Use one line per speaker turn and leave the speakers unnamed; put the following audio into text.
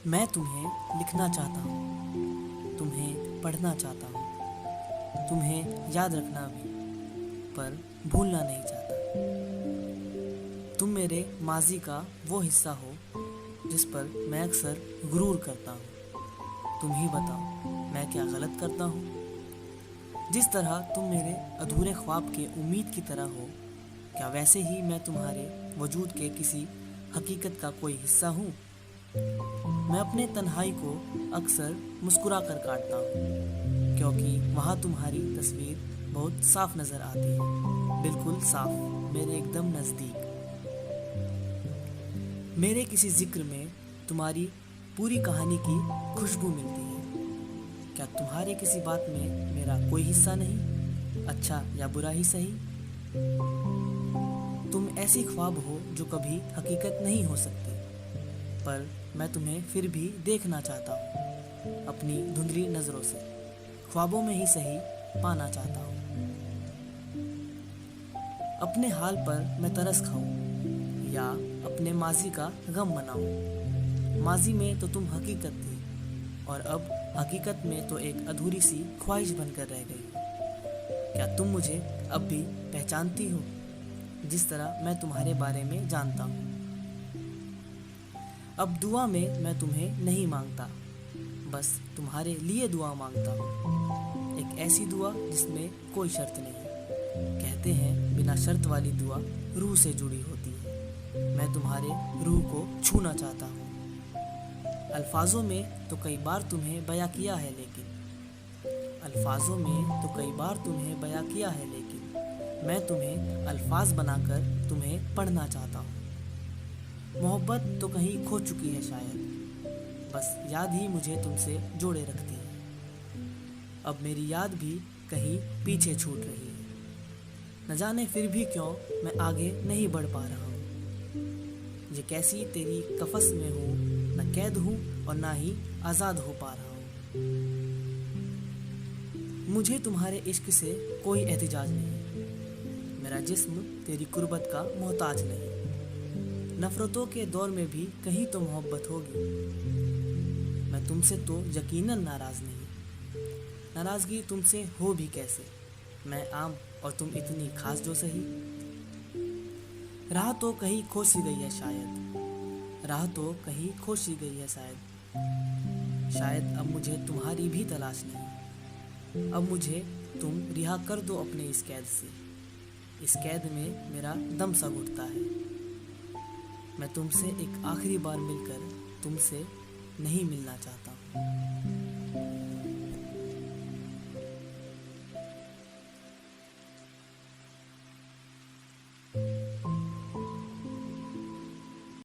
मैं तुम्हें लिखना चाहता हूँ, तुम्हें पढ़ना चाहता हूँ, तुम्हें याद रखना भी, पर भूलना नहीं चाहता। तुम मेरे माजी का वो हिस्सा हो जिस पर मैं अक्सर गुरूर करता हूँ। तुम ही बताओ, मैं क्या गलत करता हूँ? जिस तरह तुम मेरे अधूरे ख्वाब के उम्मीद की तरह हो, क्या वैसे ही मैं तुम्हारे वजूद के किसी हकीकत का कोई हिस्सा हूँ? मैं अपने तन्हाई को अक्सर मुस्कुरा कर काटता हूँ, क्योंकि वहाँ तुम्हारी तस्वीर बहुत साफ नज़र आती है, बिल्कुल साफ, मेरे एकदम नज़दीक। मेरे किसी जिक्र में तुम्हारी पूरी कहानी की खुशबू मिलती है। क्या तुम्हारे किसी बात में मेरा कोई हिस्सा नहीं, अच्छा या बुरा ही सही? तुम ऐसी ख्वाब हो जो कभी हकीकत नहीं हो सकती, पर मैं तुम्हें फिर भी देखना चाहता हूँ, अपनी धुंधली नज़रों से, ख्वाबों में ही सही पाना चाहता हूँ। अपने हाल पर मैं तरस खाऊं या अपने माजी का गम मनाऊं। माजी में तो तुम हकीकत थी, और अब हकीकत में तो एक अधूरी सी ख्वाहिश बनकर रह गई हो। क्या तुम मुझे अब भी पहचानती हो, जिस तरह मैं तुम्हारे बारे में जानता हूँ? अब दुआ में मैं तुम्हें नहीं मांगता, बस तुम्हारे लिए दुआ मांगता हूँ। एक ऐसी दुआ जिसमें कोई शर्त नहीं। कहते हैं बिना शर्त वाली दुआ रूह से जुड़ी होती है। मैं तुम्हारे रूह को छूना चाहता हूँ। अल्फाजों में तो कई बार तुम्हें बयां किया है, लेकिन मैं तुम्हें अल्फाज बनाकर तुम्हें पढ़ना चाहता हूँ। मोहब्बत तो कहीं खो चुकी है शायद, बस याद ही मुझे तुमसे जोड़े रखती है। अब मेरी याद भी कहीं पीछे छूट रही है। न जाने फिर भी क्यों मैं आगे नहीं बढ़ पा रहा हूँ। ये कैसी तेरी कफस में हूँ, न कैद हूँ और ना ही आज़ाद हो पा रहा हूँ। मुझे तुम्हारे इश्क से कोई एहतिजाज नहीं, मेरा जिस्म तेरी कुर्बत का मोहताज नहीं। नफ़रतों के दौर में भी कहीं तो मोहब्बत होगी। मैं तुमसे तो यकीनन नाराज़ नहीं, नाराज़गी तुमसे हो भी कैसे, मैं आम और तुम इतनी खास जो सही। राह तो कहीं खो सी गई है शायद, शायद अब मुझे तुम्हारी भी तलाश नहीं। अब मुझे तुम रिहा कर दो अपने इस कैद से। इस कैद में मेरा दम सा घुटता है। मैं तुमसे एक आखिरी बार मिलकर तुमसे नहीं मिलना चाहता हूँ।